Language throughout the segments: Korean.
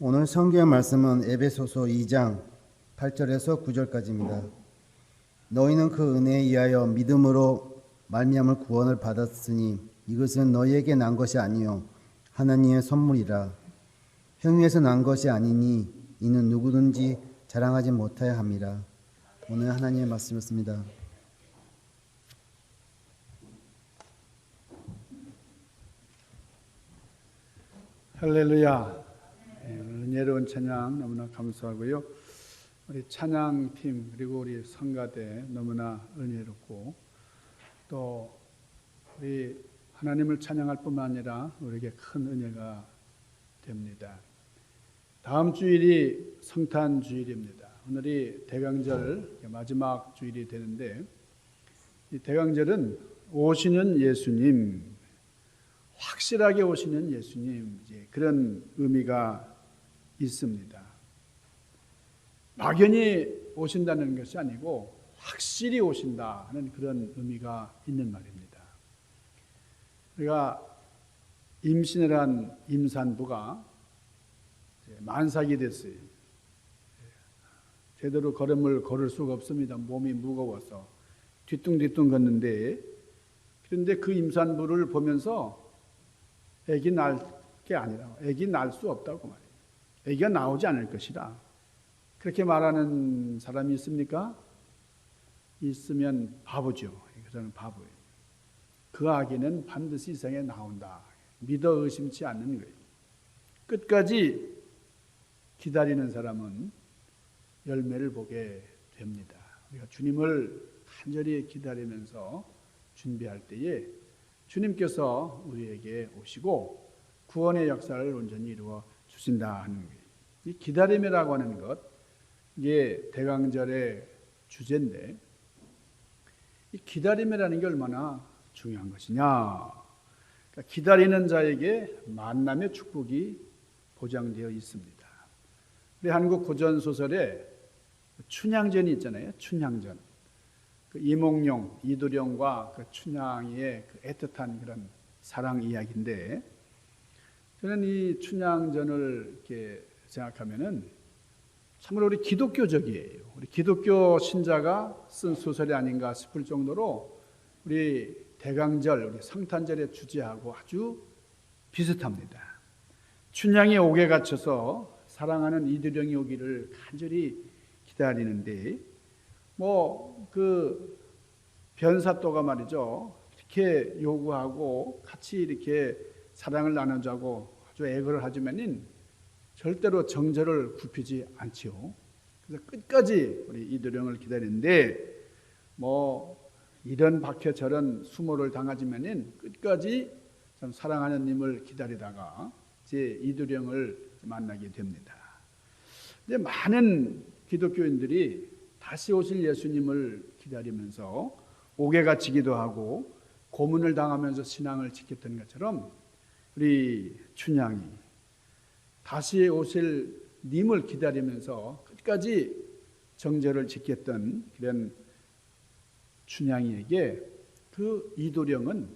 오늘 성경 말씀은 에베소서 2장 8절에서 9절까지입니다. 너희는 그 은혜에 의하여 믿음으로 말미암을 구원을 받았으니 이것은 너희에게 난 것이 아니요 하나님의 선물이라. 행위에서 난 것이 아니니 이는 누구든지 자랑하지 못하여 함이라. 오늘 하나님의 말씀이었습니다. 할렐루야. 은혜로운 찬양 너무나 감사하고요. 우리 찬양팀 그리고 우리 성가대 너무나 은혜롭고 또 우리 하나님을 찬양할 뿐만 아니라 우리에게 큰 은혜가 됩니다. 다음 주일이 성탄 주일입니다. 오늘이 대강절 마지막 주일이 되는데 이 대강절은 오시는 예수님, 확실하게 오시는 예수님, 그런 의미가 있습니다. 막연히 오신다는 것이 아니고 확실히 오신다 하는 그런 의미가 있는 말입니다. 우리가 임신을 한 임산부가 만삭이 됐어요. 제대로 걸음을 걸을 수가 없습니다. 몸이 무거워서 뒤뚱뒤뚱 걷는데, 그런데 그 임산부를 보면서 아기 낳을 게 아니라 아기 낳을 수 없다고 말해요. 아기가 나오지 않을 것이다. 그렇게 말하는 사람이 있습니까? 있으면 바보죠. 저는 바보예요. 그 아기는 반드시 이 생에 나온다. 믿어 의심치 않는 거예요. 끝까지 기다리는 사람은 열매를 보게 됩니다. 우리가 주님을 간절히 기다리면서 준비할 때에 주님께서 우리에게 오시고 구원의 역사를 온전히 이루어 주신다 하는 거예요. 이 기다림이라고 하는 것, 이게 대강절의 주제인데, 이 기다림이라는 게 얼마나 중요한 것이냐. 그러니까 기다리는 자에게 만남의 축복이 보장되어 있습니다. 우리 한국 고전 소설에 춘향전이 있잖아요. 춘향전. 그 이몽룡, 이도령과 그 춘향이의 그 애틋한 그런 사랑 이야기인데, 저는 이 춘향전을 이렇게 생각하면은 참으로 우리 기독교적이에요. 우리 기독교 신자가 쓴 소설이 아닌가 싶을 정도로 우리 대강절, 우리 성탄절의 주제하고 아주 비슷합니다. 춘향이 옥에 갇혀서 사랑하는 이도령이 오기를 간절히 기다리는데, 그 변사또가 말이죠. 이렇게 요구하고 같이 이렇게 사랑을 나누자고 아주 애걸을 하지만은 절대로 정절을 굽히지 않지요. 그래서 끝까지 우리 이도령을 기다리는데, 이런 박해 저런 수모를 당하지만은 끝까지 참 사랑하는 님을 기다리다가 이제 이도령을 만나게 됩니다. 근데 많은 기독교인들이 다시 오실 예수님을 기다리면서 옥에 갇히기도 하고 고문을 당하면서 신앙을 지켰던 것처럼 우리 춘향이 다시 오실 님을 기다리면서 끝까지 정절을 지켰던 그런 춘향이에게 그 이도령은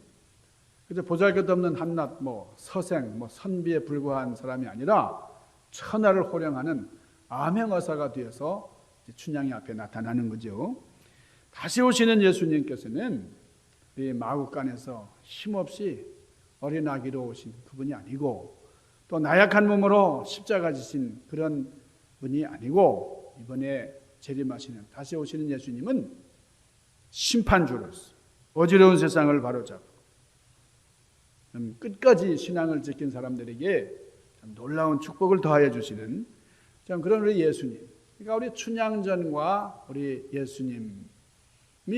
그저 보잘것없는 한낱 서생 선비에 불과한 사람이 아니라 천하를 호령하는 암행어사가 되어서 춘향이 앞에 나타나는 거죠. 다시 오시는 예수님께서는 이 마국간에서 힘없이 어린 아기로 오신 그분이 아니고, 또 나약한 몸으로 십자가 지신 그런 분이 아니고, 이번에 재림하시는 다시 오시는 예수님은 심판주로서 어지러운 세상을 바로잡고 끝까지 신앙을 지킨 사람들에게 참 놀라운 축복을 더하여 주시는 참 그런 우리 예수님. 그러니까 우리 춘향전과 우리 예수님이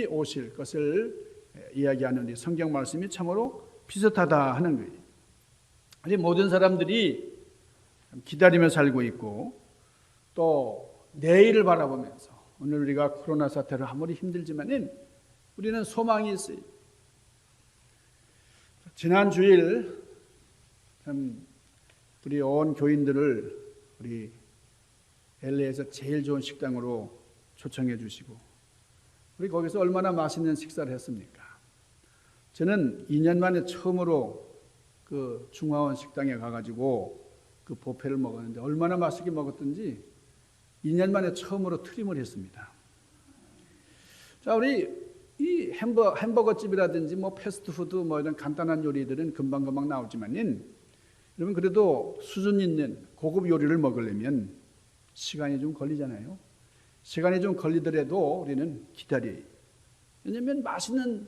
오실 것을 이야기하는 이 성경 말씀이 참으로 비슷하다 하는 거예요. 우리 모든 사람들이 기다리며 살고 있고, 또 내일을 바라보면서, 오늘 우리가 코로나 사태로 아무리 힘들지만은 우리는 소망이 있어요. 지난 주일 참 우리 온 교인들을 우리 LA에서 제일 좋은 식당으로 초청해 주시고, 우리 거기서 얼마나 맛있는 식사를 했습니까? 저는 2년 만에 처음으로 그 중화원 식당에 가가지고 그 뷔페를 먹었는데 얼마나 맛있게 먹었던지 2년 만에 처음으로 트림을 했습니다. 자, 우리 이 햄버거집이라든지 뭐 패스트푸드 뭐 이런 간단한 요리들은 금방금방 나오지만은 여러분 그래도 수준 있는 고급 요리를 먹으려면 시간이 좀 걸리잖아요. 시간이 좀 걸리더라도 우리는 기다려요. 왜냐하면 맛있는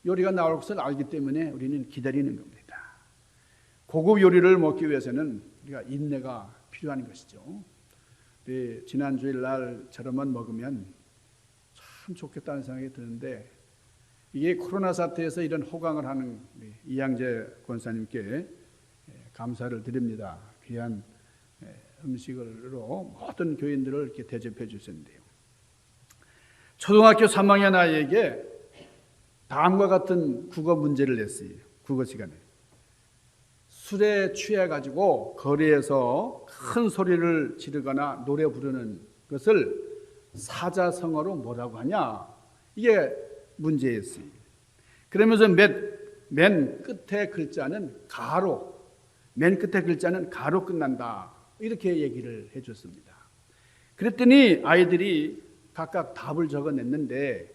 요리가 나올 것을 알기 때문에 우리는 기다리는 겁니다. 고급 요리를 먹기 위해서는 우리가 인내가 필요한 것이죠. 지난 주일 날처럼만 먹으면 참 좋겠다는 생각이 드는데 이게 코로나 사태에서 이런 호강을 하는 이양재 권사님께 감사를 드립니다. 귀한 음식으로 모든 교인들을 이렇게 대접해 주셨는데요. 초등학교 3학년 아이에게 다음과 같은 국어 문제를 냈어요. 국어 시간에. 술에 취해 가지고 거리에서 큰 소리를 지르거나 노래 부르는 것을 사자성어로 뭐라고 하냐? 이게 문제였어요. 그러면서 맨 끝에 글자는 가로, 맨 끝에 글자는 가로 끝난다. 이렇게 얘기를 해줬습니다. 그랬더니 아이들이 각각 답을 적어냈는데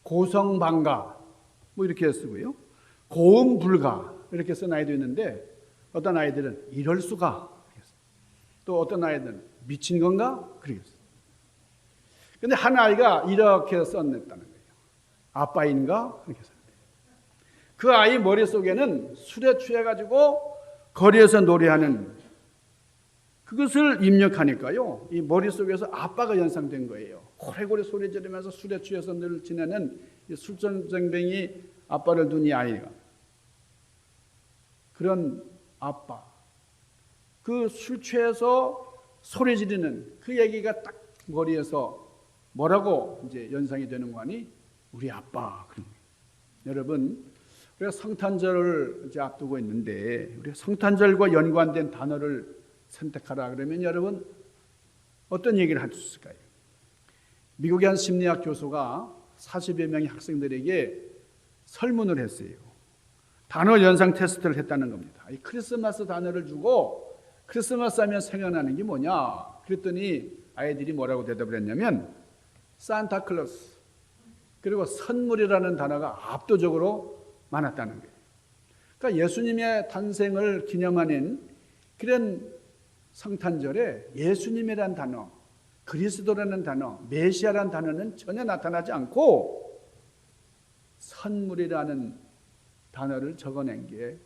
고성방가 뭐 이렇게 쓰고요. 고음불가 이렇게 쓴 아이도 있는데 어떤 아이들은 이럴 수가, 또 어떤 아이들은 미친 건가 그러겠어요. 근데 한 아이가 이렇게 써냈다는 거예요. 아빠인가 그렇게 썼는데 그 아이 머릿속에는 술에 취해가지고 거리에서 노래하는 그것을 입력하니까요. 이 머릿속에서 아빠가 연상된 거예요. 고래고래 소리 지르면서 술에 취해서 늘 지내는 술전쟁뱅이 아빠를 둔 이 아이가. 그런 아빠. 그 술 취해서 소리 지르는 그 얘기가 딱 머리에서 뭐라고 이제 연상이 되는 거 아니? 우리 아빠. 여러분, 우리가 성탄절을 이제 앞두고 있는데 우리가 성탄절과 연관된 단어를 선택하라 그러면 여러분 어떤 얘기를 할 수 있을까요? 미국의 한 심리학 교수가 40여 명의 학생들에게 설문을 했어요. 단어 연상 테스트를 했다는 겁니다. 이 크리스마스 단어를 주고 크리스마스 하면 생각나는 게 뭐냐? 그랬더니 아이들이 뭐라고 대답을 했냐면 산타클로스 그리고 선물이라는 단어가 압도적으로 많았다는 거예요. 그러니까 예수님의 탄생을 기념하는 그런 성탄절에 예수님이라는 단어, 그리스도라는 단어, 메시아라는 단어는 전혀 나타나지 않고 선물이라는 단어를 적어낸 게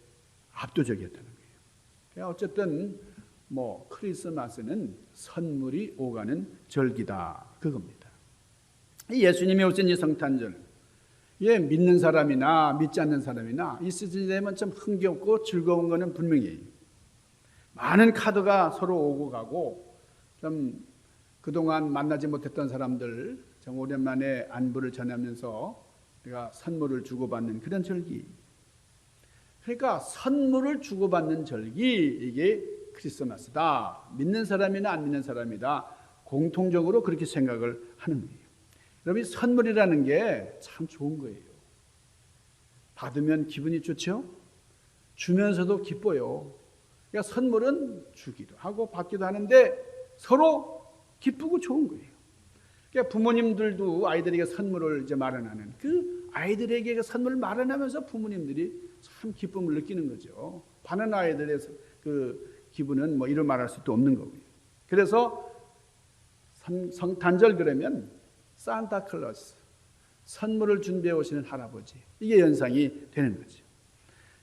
압도적이었다는 거예요. 그러니까 어쨌든 뭐 크리스마스는 선물이 오가는 절기다 그겁니다. 예수님이 오신 이 성탄절, 믿는 사람이나 믿지 않는 사람이나 이 시즌이 되면 참 흥겹고 즐거운 거는 분명해요. 많은 카드가 서로 오고 가고 좀 그동안 만나지 못했던 사람들 좀 오랜만에 안부를 전하면서 우리가 선물을 주고받는 그런 절기. 그러니까 선물을 주고받는 절기, 이게 크리스마스다. 믿는 사람이나 안 믿는 사람이다. 공통적으로 그렇게 생각을 하는 거예요. 여러분, 선물이라는 게 참 좋은 거예요. 받으면 기분이 좋죠? 주면서도 기뻐요. 그러니까 선물은 주기도 하고 받기도 하는데 서로 기쁘고 좋은 거예요. 그러니까 부모님들도 아이들에게 선물을 이제 마련하는 그 아이들에게 선물을 마련하면서 부모님들이 참 기쁨을 느끼는 거죠. 받는 아이들의 그 기분은 뭐 이루 말할 수도 없는 거고요. 그래서 성탄절 그러면 산타클로스, 선물을 준비해 오시는 할아버지, 이게 연상이 되는 거죠.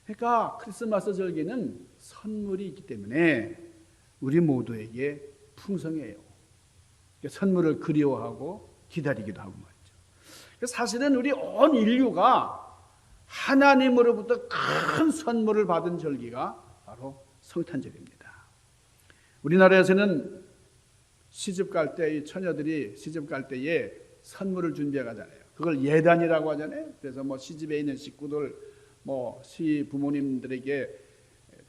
그러니까 크리스마스 절기는 선물이 있기 때문에 우리 모두에게 풍성해요. 선물을 그리워하고 기다리기도 하고 말이죠. 사실은 우리 온 인류가 하나님으로부터 큰 선물을 받은 절기가 바로 성탄절입니다. 우리나라에서는 시집 갈 때 이 처녀들이 시집 갈 때에 선물을 준비해 가잖아요. 그걸 예단이라고 하잖아요. 그래서 뭐 시집에 있는 식구들, 뭐 시부모님들에게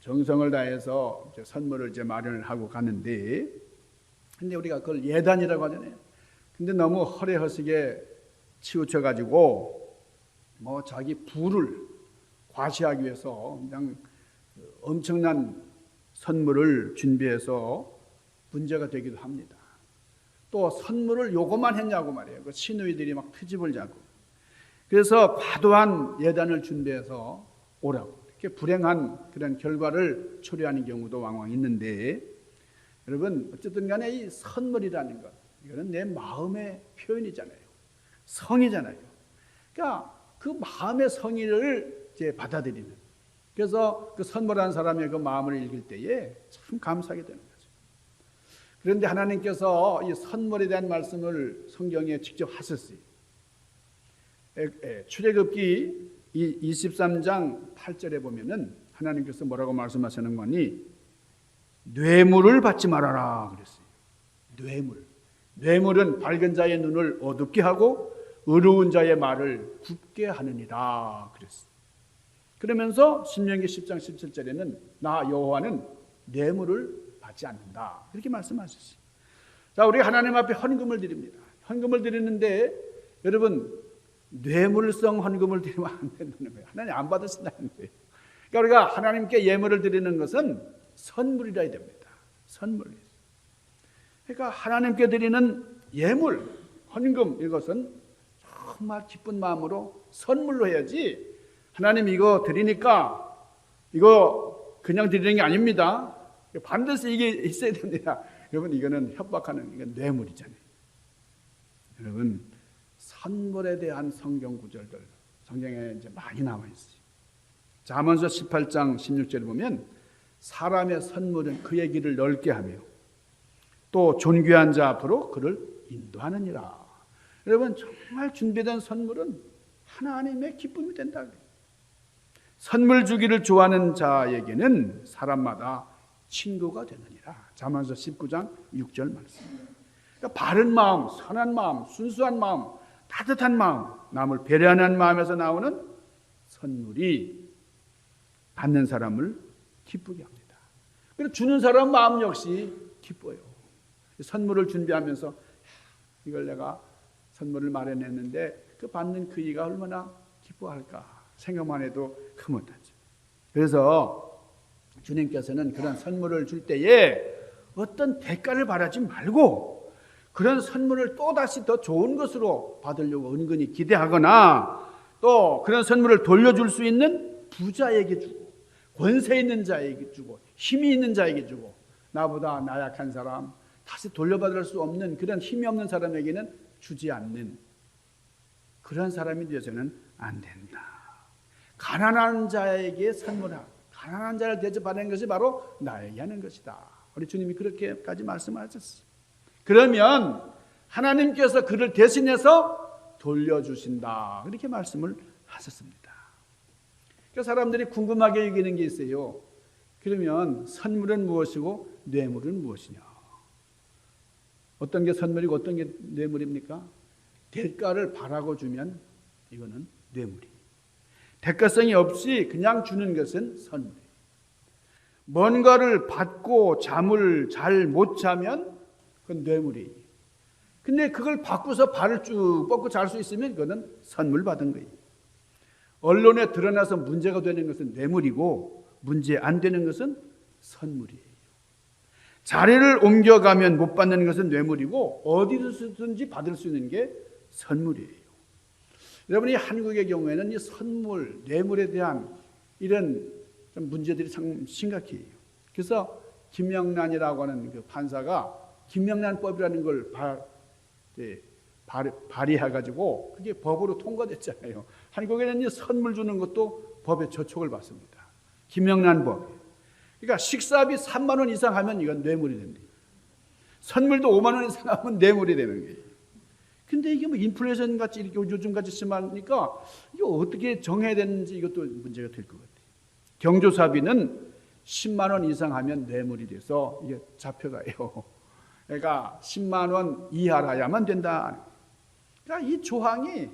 정성을 다해서 이제 선물을 이제 마련을 하고 가는데, 근데 우리가 그걸 예단이라고 하잖아요. 근데 너무 허례허식에 치우쳐 가지고 뭐 자기 부를 과시하기 위해서 그냥 엄청난 선물을 준비해서 문제가 되기도 합니다. 또 선물을 요것만 했냐고 말이에요. 그 시누이들이 막 트집을 잡고. 그래서 과도한 예단을 준비해서 오라고. 이렇게 불행한 그런 결과를 초래하는 경우도 왕왕 있는데, 여러분 어쨌든 간에 이 선물이라는 것, 이거는 내 마음의 표현이잖아요. 성의잖아요. 그러니까 그 마음의 성의를 이제 받아들이는. 그래서 그 선물한 사람의 그 마음을 읽을 때에 참 감사하게 되는 거죠. 그런데 하나님께서 이 선물에 대한 말씀을 성경에 직접 하셨어요. 출애굽기 23장 8절에 보면은 하나님께서 뭐라고 말씀하시는 거니? 뇌물을 받지 말아라 그랬어요. 뇌물은 밝은 자의 눈을 어둡게 하고 어두운 자의 말을 굳게 하느니라 그랬어요. 그러면서 신명기 10장 17절에는 나 여호와는 뇌물을 받지 않는다 그렇게 말씀하셨어요. 자, 우리가 하나님 앞에 헌금을 드립니다. 헌금을 드리는데 여러분 뇌물성 헌금을 드리면 안 된다는 거예요. 하나님 안 받으신다는 거예요. 그러니까 우리가 하나님께 예물을 드리는 것은 선물이라 해야 됩니다. 선물. 그러니까 하나님께 드리는 예물, 헌금 이것은 정말 기쁜 마음으로 선물로 해야지. 하나님 이거 드리니까 이거 그냥 드리는 게 아닙니다. 반드시 이게 있어야 됩니다. 여러분 이거는 협박하는 이건 뇌물이잖아요. 여러분 선물에 대한 성경 구절들 성경에 이제 많이 나와 있어요. 잠언서 18장 16절에 보면 사람의 선물은 그의 길을 넓게 하며 또 존귀한 자 앞으로 그를 인도하느니라. 여러분 정말 준비된 선물은 하나님의 기쁨이 된다. 선물 주기를 좋아하는 자에게는 사람마다 친구가 되느니라. 잠언서 19장 6절 말씀. 그러니까 바른 마음, 선한 마음, 순수한 마음, 따뜻한 마음, 남을 배려하는 마음에서 나오는 선물이 받는 사람을 기쁘게 합니다. 그리고 주는 사람 마음 역시 기뻐요. 선물을 준비하면서 이걸 내가 선물을 마련했는데 그 받는 그이가 얼마나 기뻐할까 생각만 해도 흐뭇하죠. 그래서 주님께서는 그런 선물을 줄 때에 어떤 대가를 바라지 말고 그런 선물을 또다시 더 좋은 것으로 받으려고 은근히 기대하거나 또 그런 선물을 돌려줄 수 있는 부자에게 주고 권세 있는 자에게 주고 힘이 있는 자에게 주고 나보다 나약한 사람 다시 돌려받을 수 없는 그런 힘이 없는 사람에게는 주지 않는 그런 사람이 되어서는 안 된다. 가난한 자에게 선물하고 가난한 자를 대접하는 것이 바로 나에게 하는 것이다. 우리 주님이 그렇게까지 말씀하셨어요. 그러면 하나님께서 그를 대신해서 돌려주신다. 그렇게 말씀을 하셨습니다. 그래서 사람들이 궁금하게 여기는 게 있어요. 그러면 선물은 무엇이고 뇌물은 무엇이냐? 어떤 게 선물이고 어떤 게 뇌물입니까? 대가를 바라고 주면 이거는 뇌물이에요. 대가성이 없이 그냥 주는 것은 선물이에요. 뭔가를 받고 잠을 잘 못 자면 그건 뇌물이에요. 근데 그걸 받고서 발을 쭉 뻗고 잘 수 있으면 그거는 선물 받은 거예요. 언론에 드러나서 문제가 되는 것은 뇌물이고 문제 안 되는 것은 선물이에요. 자리를 옮겨가면 못 받는 것은 뇌물이고 어디서든지 받을 수 있는 게 선물이에요. 여러분이 한국의 경우에는 이 선물, 뇌물에 대한 이런 문제들이 참 심각해요. 그래서 김영란이라고 하는 그 판사가 김영란법이라는 걸 발의해가지고 그게 법으로 통과됐잖아요. 한국에는 이 선물 주는 것도 법에 저촉을 받습니다. 김영란법. 그러니까 식사비 3만 원 이상 하면 이건 뇌물이 됩니다. 선물도 5만 원 이상 하면 뇌물이 되는 거예요. 근데 이게 뭐 인플레이션 같이 이렇게 요즘 같이 심하니까 이거 어떻게 정해야 되는지 이것도 문제가 될 것 같아요. 경조사비는 10만 원 이상 하면 뇌물이 돼서 이게 잡혀가요. 그러니까 10만 원 이하라야만 된다. 그러니까 이 조항이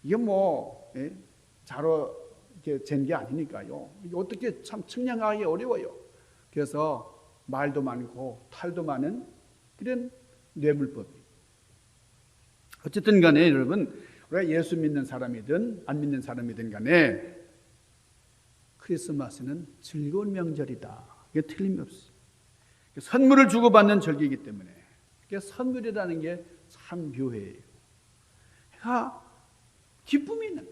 이게 뭐 자로 이렇게 잰 게 아니니까요. 이게 어떻게 참 측량하기 어려워요. 그래서 말도 많고 탈도 많은 그런 뇌물법이. 어쨌든 간에 여러분 우리가 예수 믿는 사람이든 안 믿는 사람이든 간에 크리스마스는 즐거운 명절이다. 이게 틀림이 없어요. 선물을 주고받는 절기이기 때문에 선물이라는 게 참 묘해요. 그러니까 기쁨이 있는,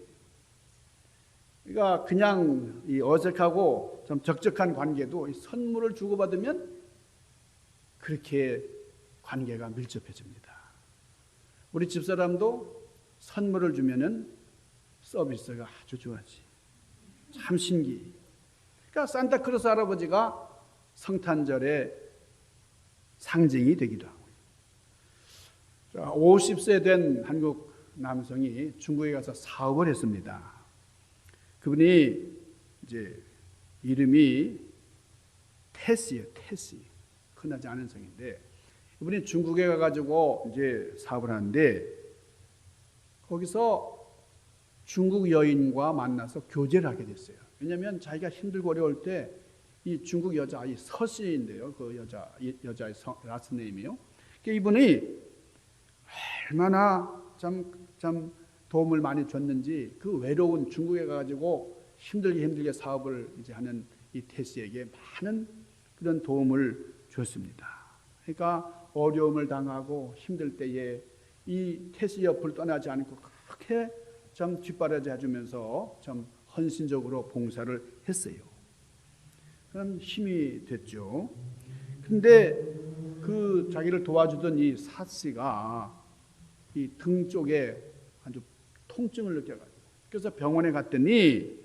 그러니까 그냥 이 어색하고 좀 적적한 관계도 이 선물을 주고받으면 그렇게 관계가 밀접해집니다. 우리 집사람도 선물을 주면은 서비스가 아주 좋아지. 참 신기해. 그러니까 산타크로스 할아버지가 성탄절의 상징이 되기도 하고요. 50세 된 한국 남성이 중국에 가서 사업을 했습니다. 그분이 이제 이름이 테스예요. 테스. 흔하지 않은 성인데 이분이 중국에 가가지고 이제 사업을 하는데 거기서 중국 여인과 만나서 교제를 하게 됐어요. 왜냐하면 자기가 힘들고 어려울 때 이 중국 여자, 이 서씨인데요. 그 여자의 라스네임이요. 이분이 얼마나 참 도움을 많이 줬는지 그 외로운 중국에 가가지고 힘들게 사업을 이제 하는 이 테스에게 많은 그런 도움을 줬습니다. 그러니까 어려움을 당하고 힘들 때에 이 테스 옆을 떠나지 않고 그렇게 참 뒷바라지 해주면서 참 헌신적으로 봉사를 했어요. 그럼 힘이 됐죠. 근데 그 자기를 도와주던 이 사씨가 이 등 쪽에 아주 통증을 느껴가지고 그래서 병원에 갔더니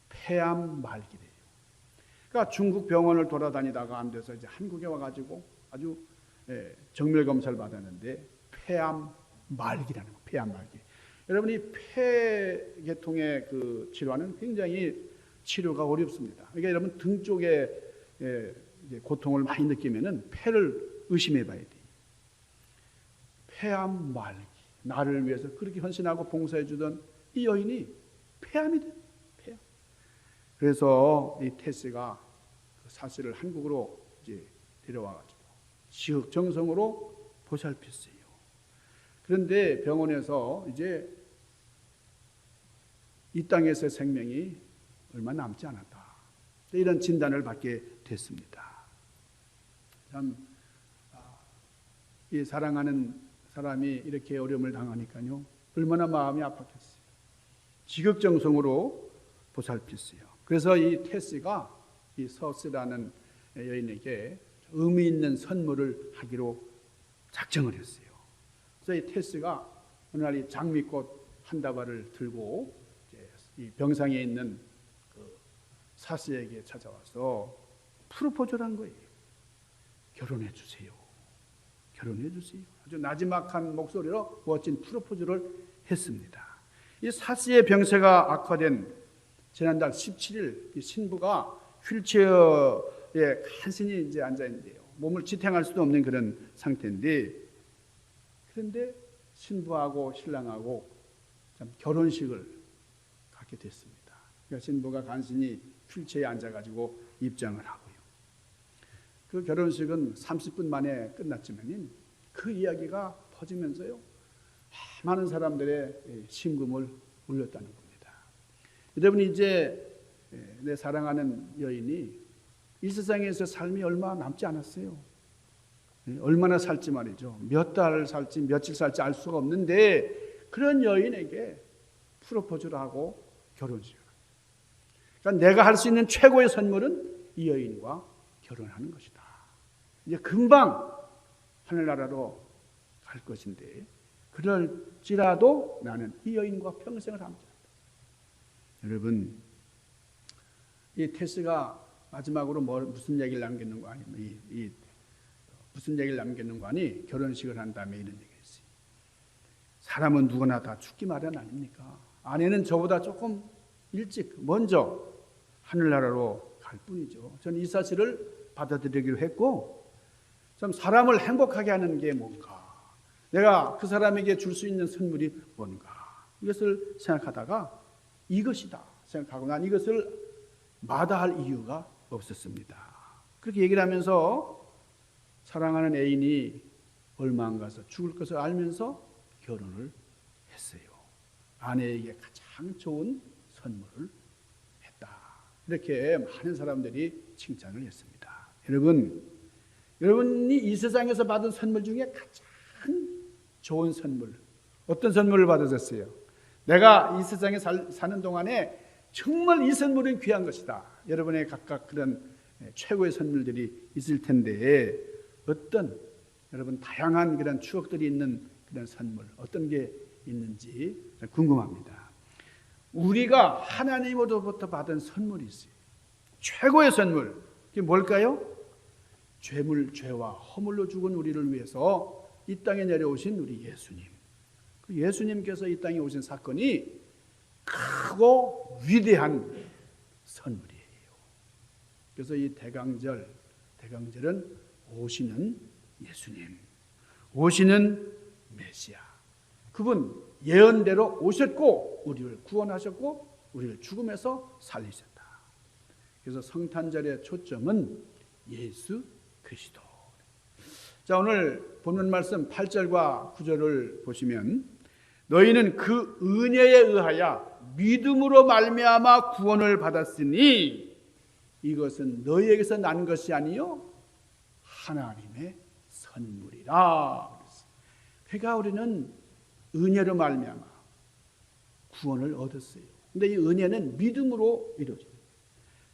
폐암 말기래요. 그러니까 중국 병원을 돌아다니다가 안 돼서 이제 한국에 와가지고 아주 정밀 검사를 받았는데 폐암 말기라는 거, 폐암 말기. 여러분이 폐계통의 그 질환은 굉장히 치료가 어렵습니다. 그러니까 여러분 등 쪽에 고통을 많이 느끼면은 폐를 의심해봐야 돼요. 폐암 말기, 나를 위해서 그렇게 헌신하고 봉사해주던 이 여인이 폐암이 돼요. 폐암. 그래서 이 테스가 그 사실을 한국으로 이제 데려와가지고 지극정성으로 보살폈어요. 그런데 병원에서 이제 이 땅에서의 생명이 얼마 남지 않았다. 이런 진단을 받게 됐습니다. 참, 이 사랑하는 사람이 이렇게 어려움을 당하니까요. 얼마나 마음이 아팠겠어요. 지극정성으로 보살폈어요. 그래서 이 테스가 이 서스라는 여인에게 의미 있는 선물을 하기로 작정을 했어요. 그래서 이 테스가 어느 날 이 장미꽃 한 다발을 들고 이 병상에 있는 그 사스에게 찾아와서 프로포즈를 한 거예요. 결혼해 주세요. 결혼해 주세요. 아주 나지막한 목소리로 멋진 프로포즈를 했습니다. 이 사스의 병세가 악화된 지난달 17일 이 신부가 휠체어에 간신히 이제 앉아 있는데요. 몸을 지탱할 수도 없는 그런 상태인데 그런데 신부하고 신랑하고 참 결혼식을 갖게 됐습니다. 그러니까 신부가 간신히 휠체어에 앉아가지고 입장을 하고요. 그 결혼식은 30분 만에 끝났지만 그 이야기가 퍼지면서요. 많은 사람들의 심금을 울렸다는 겁니다. 여러분 이제 내 사랑하는 여인이 이 세상에서 삶이 얼마 남지 않았어요. 얼마나 살지 말이죠. 몇 달 살지 며칠 살지 알 수가 없는데 그런 여인에게 프로포즈를 하고 결혼식을 합니다. 그러니까 내가 할 수 있는 최고의 선물은 이 여인과 결혼하는 것이다. 이제 금방 하늘나라로 갈 것인데 그럴지라도 나는 이 여인과 평생을 함께한다. 여러분 이 테스가 마지막으로 무슨 얘기를 남겼는 거 아니면 무슨 얘기를 남겼는 거 아니 결혼식을 한 다음에 이런 얘기를 했어요. 사람은 누구나 다 죽기 마련 아닙니까? 아내는 저보다 조금 일찍 먼저 하늘나라로 갈 뿐이죠. 저는 이 사실을 받아들이기로 했고 참 사람을 행복하게 하는 게 뭔가 내가 그 사람에게 줄 수 있는 선물이 뭔가 이것을 생각하다가 이것이다 생각하고 난 이것을 마다할 이유가 없었습니다. 그렇게 얘기를 하면서 사랑하는 애인이 얼마 안 가서 죽을 것을 알면서 결혼을 했어요. 아내에게 가장 좋은 선물을 했다. 이렇게 많은 사람들이 칭찬을 했습니다. 여러분이 이 세상에서 받은 선물 중에 가장 좋은 선물, 어떤 선물을 받으셨어요? 내가 이 세상에 사는 동안에 정말 이 선물은 귀한 것이다. 여러분의 각각 그런 최고의 선물들이 있을 텐데 어떤 여러분 다양한 그런 추억들이 있는 그런 선물 어떤 게 있는지 궁금합니다. 우리가 하나님으로부터 받은 선물이 있어요. 최고의 선물. 그게 뭘까요? 죄와 허물로 죽은 우리를 위해서 이 땅에 내려오신 우리 예수님. 그 예수님께서 이 땅에 오신 사건이 크고 위대한 선물이에요. 그래서 이 대강절은 오시는 예수님, 오시는 메시아. 그분 예언대로 오셨고 우리를 구원하셨고 우리를 죽음에서 살리셨다. 그래서 성탄절의 초점은 예수 그리스도. 자, 오늘 본문 말씀 8절과 9절을 보시면 너희는 그 은혜에 의하여 믿음으로 말미암아 구원을 받았으니 이것은 너희에게서 난 것이 아니요 하나님의 선물이라. 그러니까 우리는 은혜로 말미암아 구원을 얻었어요. 근데 이 은혜는 믿음으로 이루어집니다.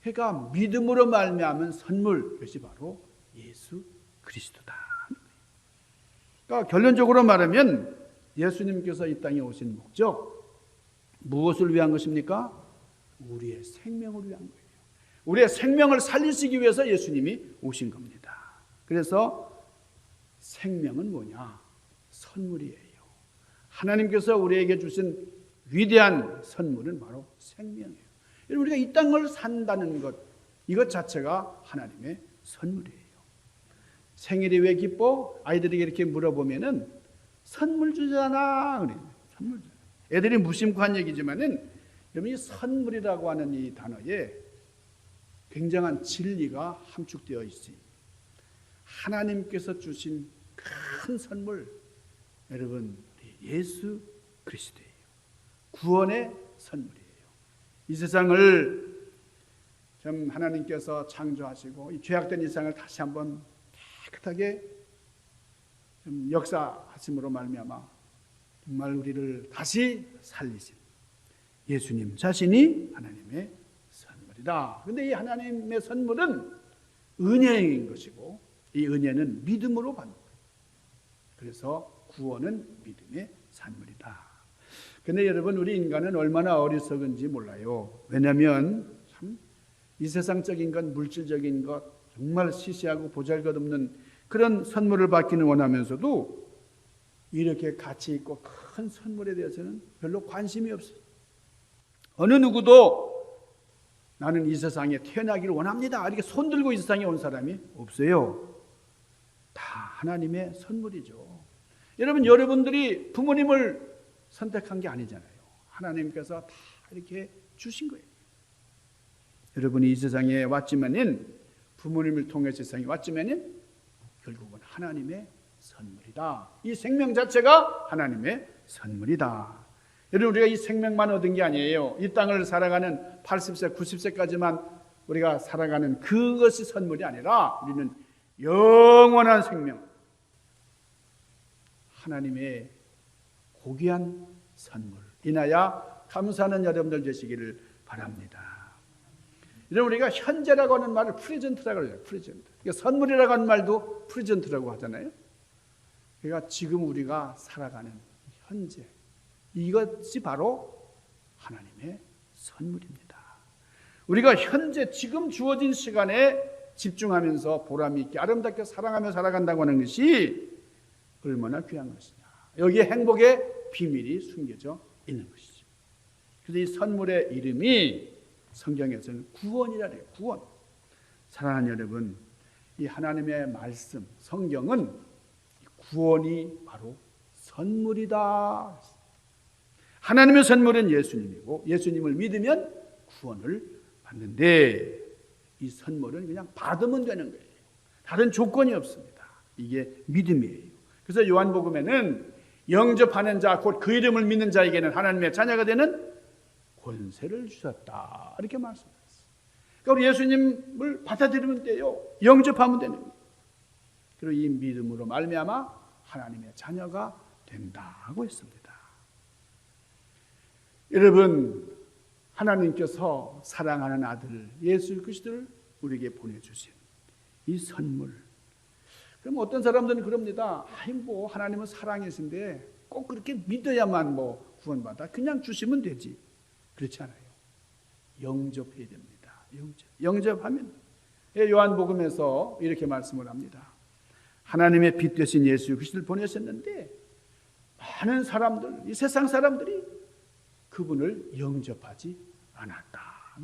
그러니까 믿음으로 말미암은 선물, 그것이 바로 예수 그리스도다. 그러니까 결론적으로 말하면 예수님께서 이 땅에 오신 목적 무엇을 위한 것입니까? 우리의 생명을 위한 거예요. 우리의 생명을 살리시기 위해서 예수님이 오신 겁니다. 그래서 생명은 뭐냐? 선물이에요. 하나님께서 우리에게 주신 위대한 선물은 바로 생명이에요. 우리가 이 땅을 산다는 것, 이것 자체가 하나님의 선물이에요. 생일이 왜 기뻐? 아이들에게 이렇게 물어보면은 선물 주잖아. 선물 주잖아. 애들이 무심코 한 얘기지만은 여러분 이 선물이라고 하는 이 단어에 굉장한 진리가 함축되어 있어요. 하나님께서 주신 큰 선물, 여러분 예수 그리스도예요. 구원의 선물이에요. 이 세상을 좀 하나님께서 창조하시고 이 죄악된 이 세상을 다시 한번 깨끗하게 좀 역사하심으로 말미암아 정말 우리를 다시 살리신 예수님 자신이 하나님의 선물이다. 그런데 이 하나님의 선물은 은혜인 것이고 이 은혜는 믿음으로 받는 거예요. 그래서 구원은 믿음의 선물이다. 그런데 여러분 우리 인간은 얼마나 어리석은지 몰라요. 왜냐하면 참 이 세상적인 것, 물질적인 것, 정말 시시하고 보잘것없는 그런 선물을 받기는 원하면서도 이렇게 가치 있고 큰 선물에 대해서는 별로 관심이 없어요. 어느 누구도 나는 이 세상에 태어나기를 원합니다. 이렇게 손들고 이 세상에 온 사람이 없어요. 다 하나님의 선물이죠. 여러분들이 부모님을 선택한 게 아니잖아요. 하나님께서 다 이렇게 주신 거예요. 여러분이 이 세상에 왔지만은 부모님을 통해 세상에 왔지만은 결국은 하나님의 선물이다. 이 생명 자체가 하나님의 선물이다. 여러분 우리가 이 생명만 얻은 게 아니에요. 이 땅을 살아가는 80세, 90세까지만 우리가 살아가는 그것이 선물이 아니라 우리는 영원한 생명, 하나님의 고귀한 선물 인하여 감사하는 여러분들 되시기를 바랍니다. 여러분 우리가 현재라고 하는 말을 프레젠트라고 그래요. 프레젠트. 그러니까 선물이라고 하는 말도 프레젠트라고 하잖아요. 그러니까 지금 우리가 살아가는 현재 이것이 바로 하나님의 선물입니다. 우리가 현재 지금 주어진 시간에 집중하면서 보람이 있게 아름답게 사랑하며 살아간다고 하는 것이 얼마나 귀한 것이냐. 여기에 행복의 비밀이 숨겨져 있는 것이죠. 그래서 이 선물의 이름이 성경에서는 구원이라 해요. 구원. 사랑하는 여러분, 이 하나님의 말씀, 성경은 구원이 바로 선물이다. 하나님의 선물은 예수님이고 예수님을 믿으면 구원을 받는데 이 선물은 그냥 받으면 되는 거예요. 다른 조건이 없습니다. 이게 믿음이에요. 그래서 요한복음에는 영접하는 자, 곧 그 이름을 믿는 자에게는 하나님의 자녀가 되는 권세를 주셨다. 이렇게 말씀하셨어요. 그러니까 우리 예수님을 받아들이면 돼요. 영접하면 되는 거예요. 그리고 이 믿음으로 말미암아 하나님의 자녀가 된다고 했습니다. 여러분, 하나님께서 사랑하는 아들 예수 그리스도를 우리에게 보내주신 이 선물. 그럼 어떤 사람들은 그럽니다. 뭐 하나님은 사랑이신데 꼭 그렇게 믿어야만 뭐 구원받아. 그냥 주시면 되지. 그렇지 않아요. 영접해야 됩니다. 영접하면. 요한복음에서 이렇게 말씀을 합니다. 하나님의 빛 되신 예수 그리스도를 보내셨는데 많은 사람들, 이 세상 사람들이 그분을 영접하지 않았다.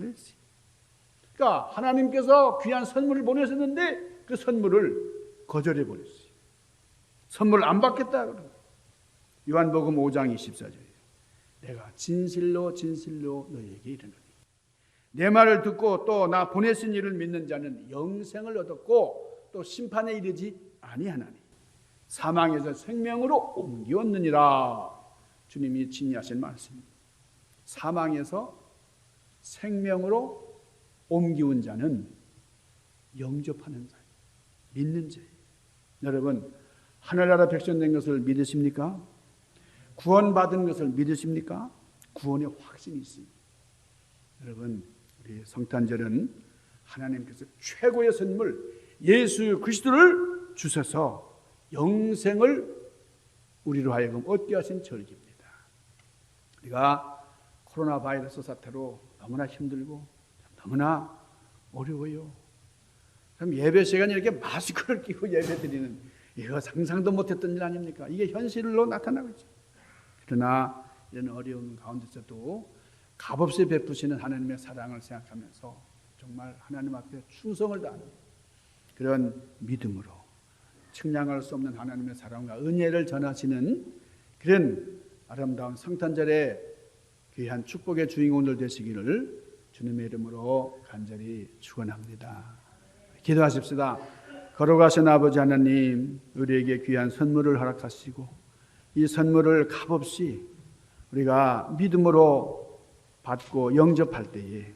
그러니까 하나님께서 귀한 선물을 보내셨는데 그 선물을 거절해 버렸어요. 선물을 안 받겠다. 요한복음 5장 24절이에요. 내가 진실로 진실로 너희에게 이르노니 내 말을 듣고 또 나 보내신 이를 믿는 자는 영생을 얻었고 또 심판에 이르지 아니하나니 사망에서 생명으로 옮기었느니라. 주님이 진리하신 말씀입니다. 사망에서 생명으로 옮기운 자는 영접하는 자예요. 믿는 자예요. 여러분, 하늘나라 백성 된 것을 믿으십니까? 구원받은 것을 믿으십니까? 구원의 확신이 있습니다. 여러분, 우리 성탄절은 하나님께서 최고의 선물 예수 그리스도를 주셔서 영생을 우리로 하여금 얻게 하신 절기입니다. 우리가 코로나 바이러스 사태로 너무나 힘들고 너무나 어려워요. 그럼 예배 시간에 이렇게 마스크를 끼고 예배 드리는 이거 상상도 못했던 일 아닙니까? 이게 현실로 나타나고 있죠. 그러나 이런 어려운 가운데서도 값없이 베푸시는 하나님의 사랑을 생각하면서 정말 하나님 앞에 충성을 다하는 그런 믿음으로 측량할 수 없는 하나님의 사랑과 은혜를 전하시는 그런 아름다운 성탄절의 귀한 축복의 주인공들 되시기를 주님의 이름으로 간절히 축원합니다. 기도하십시다. 걸어가신 아버지 하나님, 우리에게 귀한 선물을 허락하시고 이 선물을 값없이 우리가 믿음으로 받고 영접할 때에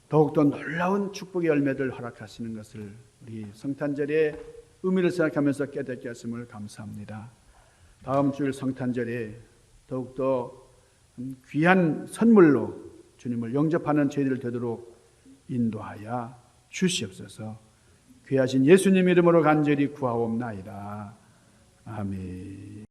더욱더 놀라운 축복의 열매를 허락하시는 것을 우리 성탄절의 의미를 생각하면서 깨닫게 하심을 감사합니다. 다음 주일 성탄절에 더욱더 귀한 선물로 주님을 영접하는 저희들 되도록 인도하여 주시옵소서. 귀하신 예수님 이름으로 간절히 구하옵나이다. 아멘.